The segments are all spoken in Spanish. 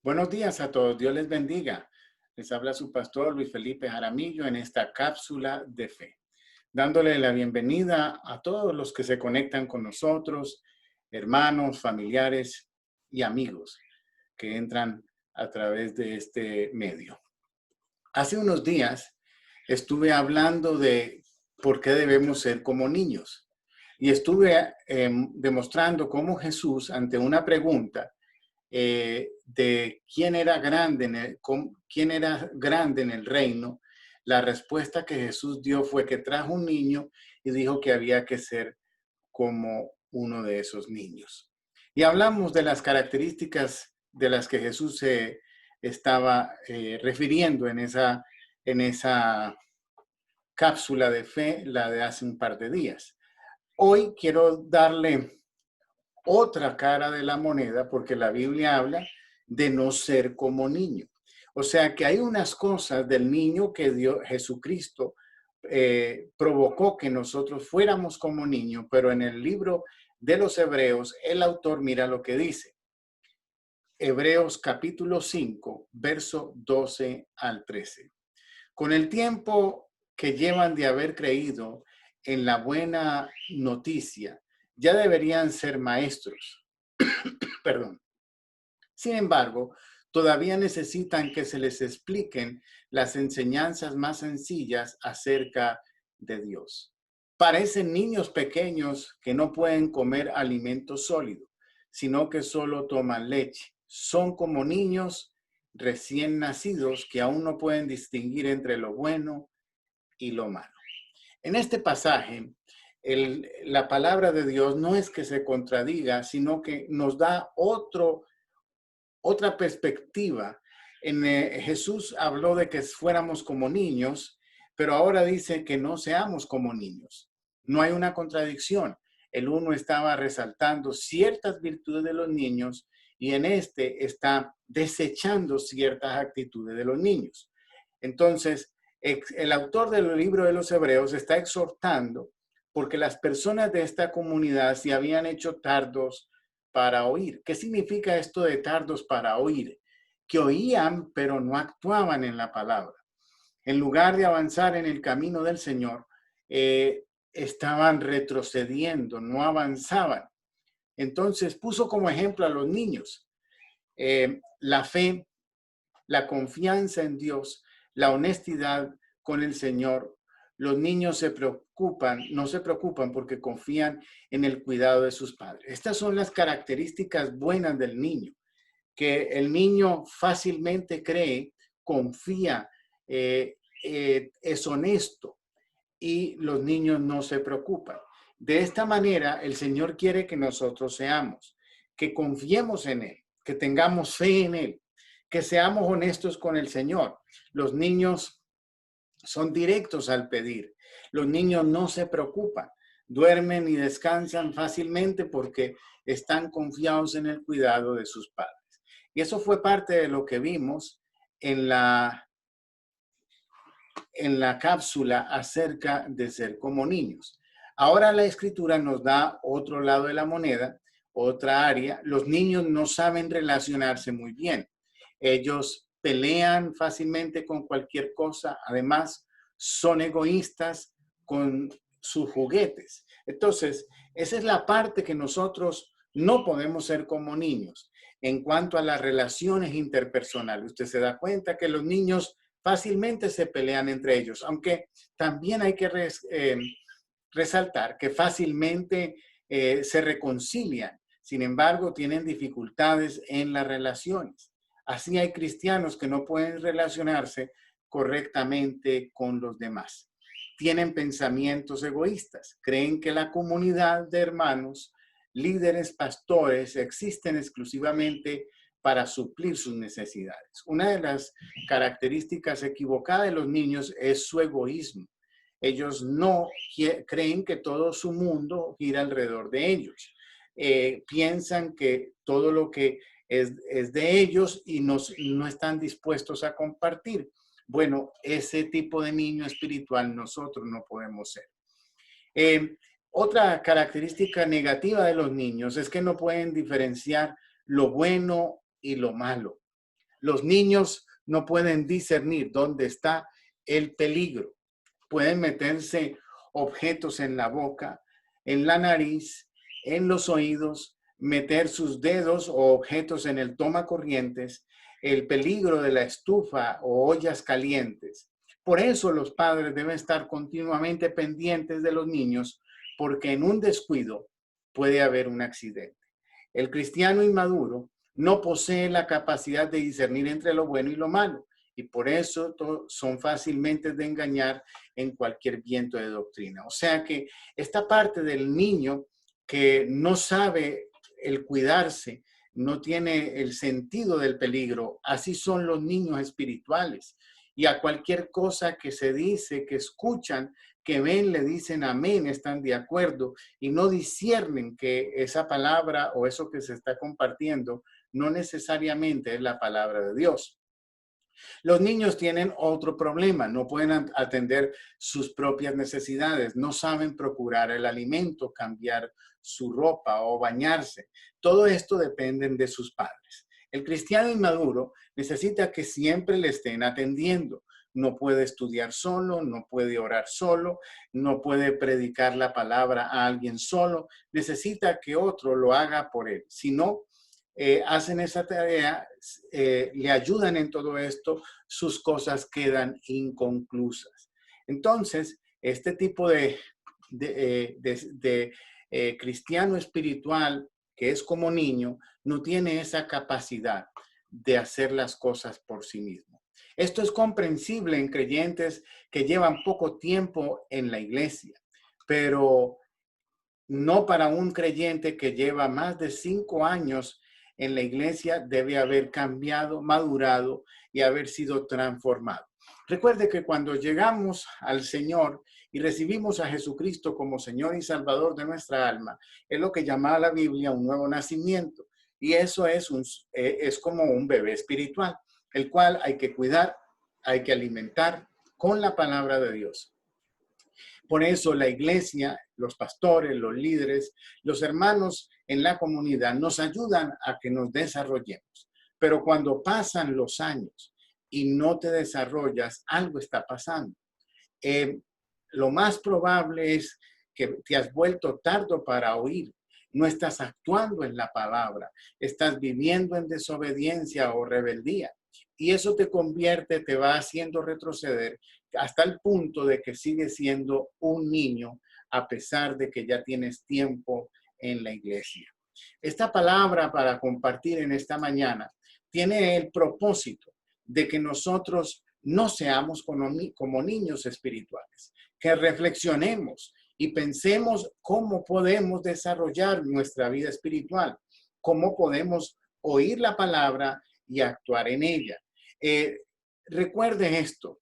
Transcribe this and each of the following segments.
Buenos días a todos, Dios les bendiga. Les habla su pastor Luis Felipe Jaramillo en esta cápsula de fe, dándole la bienvenida a todos los que se conectan con nosotros, hermanos, familiares y amigos que entran a través de este medio. Hace unos días estuve hablando de por qué debemos ser como niños y estuve demostrando cómo Jesús, ante una pregunta, de quién era grande en el reino, la respuesta que Jesús dio fue que trajo un niño y dijo que había que ser como uno de esos niños. Y hablamos de las características de las que Jesús se estaba refiriendo en esa cápsula de fe, la de hace un par de días. Hoy quiero darle otra cara de la moneda, porque la Biblia habla de no ser como niño. O sea que hay unas cosas del niño que Jesucristo provocó que nosotros fuéramos como niños, pero en el libro de los Hebreos, el autor mira lo que dice. Hebreos capítulo 5, verso 12 al 13. Con el tiempo que llevan de haber creído en la buena noticia, ya deberían ser maestros. Perdón. Sin embargo, todavía necesitan que se les expliquen las enseñanzas más sencillas acerca de Dios. Parecen niños pequeños que no pueden comer alimento sólido, sino que solo toman leche. Son como niños recién nacidos que aún no pueden distinguir entre lo bueno y lo malo. En este pasaje, la palabra de Dios no es que se contradiga, sino que nos da otra perspectiva. Jesús habló de que fuéramos como niños, pero ahora dice que no seamos como niños. No hay una contradicción. El uno estaba resaltando ciertas virtudes de los niños y en este está desechando ciertas actitudes de los niños. Entonces, el autor del libro de los Hebreos está exhortando porque las personas de esta comunidad se habían hecho tardos para oír. ¿Qué significa esto de tardos para oír? Que oían, pero no actuaban en la palabra. En lugar de avanzar en el camino del Señor, estaban retrocediendo, no avanzaban. Entonces puso como ejemplo a los niños la fe, la confianza en Dios, la honestidad con el Señor. Los niños no se preocupan porque confían en el cuidado de sus padres. Estas son las características buenas del niño, que el niño fácilmente cree, confía, es honesto y los niños no se preocupan. De esta manera, el Señor quiere que nosotros seamos, que confiemos en Él, que tengamos fe en Él, que seamos honestos con el Señor. Los niños son directos al pedir. Los niños no se preocupan, duermen y descansan fácilmente porque están confiados en el cuidado de sus padres. Y eso fue parte de lo que vimos en la cápsula acerca de ser como niños. Ahora la escritura nos da otro lado de la moneda, otra área. Los niños no saben relacionarse muy bien. Ellos pelean fácilmente con cualquier cosa. Además, son egoístas con sus juguetes. Entonces, esa es la parte que nosotros no podemos ser como niños. En cuanto a las relaciones interpersonales, usted se da cuenta que los niños fácilmente se pelean entre ellos, aunque también hay que resaltar que fácilmente se reconcilian. Sin embargo, tienen dificultades en las relaciones. Así hay cristianos que no pueden relacionarse correctamente con los demás. Tienen pensamientos egoístas. Creen que la comunidad de hermanos, líderes, pastores, existen exclusivamente para suplir sus necesidades. Una de las características equivocadas de los niños es su egoísmo. Ellos no creen que todo su mundo gira alrededor de ellos. Piensan que todo lo que es de ellos y no están dispuestos a compartir. Bueno, ese tipo de niño espiritual nosotros no podemos ser. Otra característica negativa de los niños es que no pueden diferenciar lo bueno y lo malo. Los niños no pueden discernir dónde está el peligro. Pueden meterse objetos en la boca, en la nariz, en los oídos, meter sus dedos o objetos en el tomacorrientes, el peligro de la estufa o ollas calientes. Por eso los padres deben estar continuamente pendientes de los niños, porque en un descuido puede haber un accidente. El cristiano inmaduro no posee la capacidad de discernir entre lo bueno y lo malo, y por eso son fácilmente de engañar en cualquier viento de doctrina. O sea que esta parte del niño que no sabe el cuidarse, no tiene el sentido del peligro, así son los niños espirituales. Y a cualquier cosa que se dice, que escuchan, que ven, le dicen amén, están de acuerdo y no disciernen que esa palabra o eso que se está compartiendo no necesariamente es la palabra de Dios. Los niños tienen otro problema, no pueden atender sus propias necesidades, no saben procurar el alimento, cambiar su ropa o bañarse. Todo esto depende de sus padres. El cristiano inmaduro necesita que siempre le estén atendiendo. No puede estudiar solo, no puede orar solo, no puede predicar la palabra a alguien solo. Necesita que otro lo haga por él. Si no, hacen esa tarea, le ayudan en todo esto, sus cosas quedan inconclusas. Entonces, este tipo de cristiano espiritual que es como niño, no tiene esa capacidad de hacer las cosas por sí mismo. Esto es comprensible en creyentes que llevan poco tiempo en la iglesia, pero no para un creyente que lleva más de 5 años en la iglesia. Debe haber cambiado, madurado y haber sido transformado. Recuerde que cuando llegamos al Señor y recibimos a Jesucristo como Señor y Salvador de nuestra alma, es lo que llama la Biblia un nuevo nacimiento. Y eso es como un bebé espiritual, el cual hay que cuidar, hay que alimentar con la palabra de Dios. Por eso la iglesia, los pastores, los líderes, los hermanos en la comunidad nos ayudan a que nos desarrollemos. Pero cuando pasan los años y no te desarrollas, algo está pasando. Lo más probable es que te has vuelto tardo para oír. No estás actuando en la palabra. Estás viviendo en desobediencia o rebeldía. Y eso te convierte, te va haciendo retroceder hasta el punto de que sigues siendo un niño a pesar de que ya tienes tiempo en la iglesia. Esta palabra para compartir en esta mañana tiene el propósito de que nosotros no seamos como niños espirituales, que reflexionemos y pensemos cómo podemos desarrollar nuestra vida espiritual, cómo podemos oír la palabra y actuar en ella. Recuerde esto,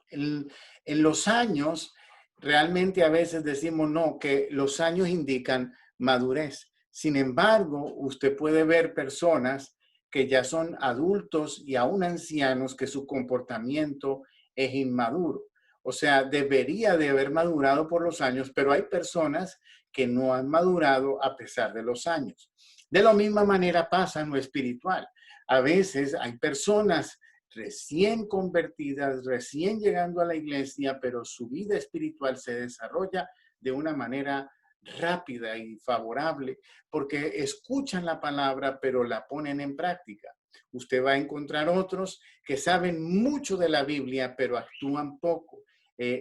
en los años, realmente a veces decimos no, que los años indican madurez. Sin embargo, usted puede ver personas que ya son adultos y aún ancianos que su comportamiento es inmaduro. O sea, debería de haber madurado por los años, pero hay personas que no han madurado a pesar de los años. De la misma manera pasa en lo espiritual. A veces hay personas recién convertidas, recién llegando a la iglesia, pero su vida espiritual se desarrolla de una manera rápida y favorable porque escuchan la palabra, pero la ponen en práctica. Usted va a encontrar otros que saben mucho de la Biblia, pero actúan poco.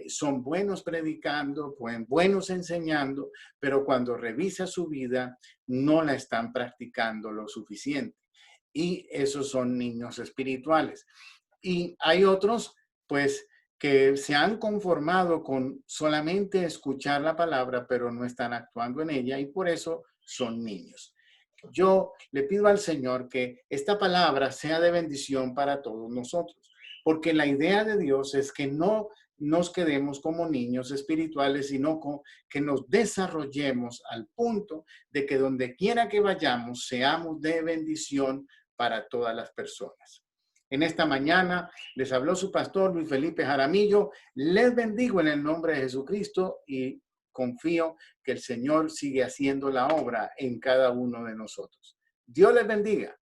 Son buenos predicando, buenos enseñando, pero cuando revisa su vida, no la están practicando lo suficiente. Y esos son niños espirituales. Y hay otros, pues, que se han conformado con solamente escuchar la palabra, pero no están actuando en ella y por eso son niños. Yo le pido al Señor que esta palabra sea de bendición para todos nosotros, porque la idea de Dios es que no nos quedemos como niños espirituales, sino que nos desarrollemos al punto de que donde quiera que vayamos, seamos de bendición para todas las personas. En esta mañana les habló su pastor Luis Felipe Jaramillo. Les bendigo en el nombre de Jesucristo y confío que el Señor sigue haciendo la obra en cada uno de nosotros. Dios les bendiga.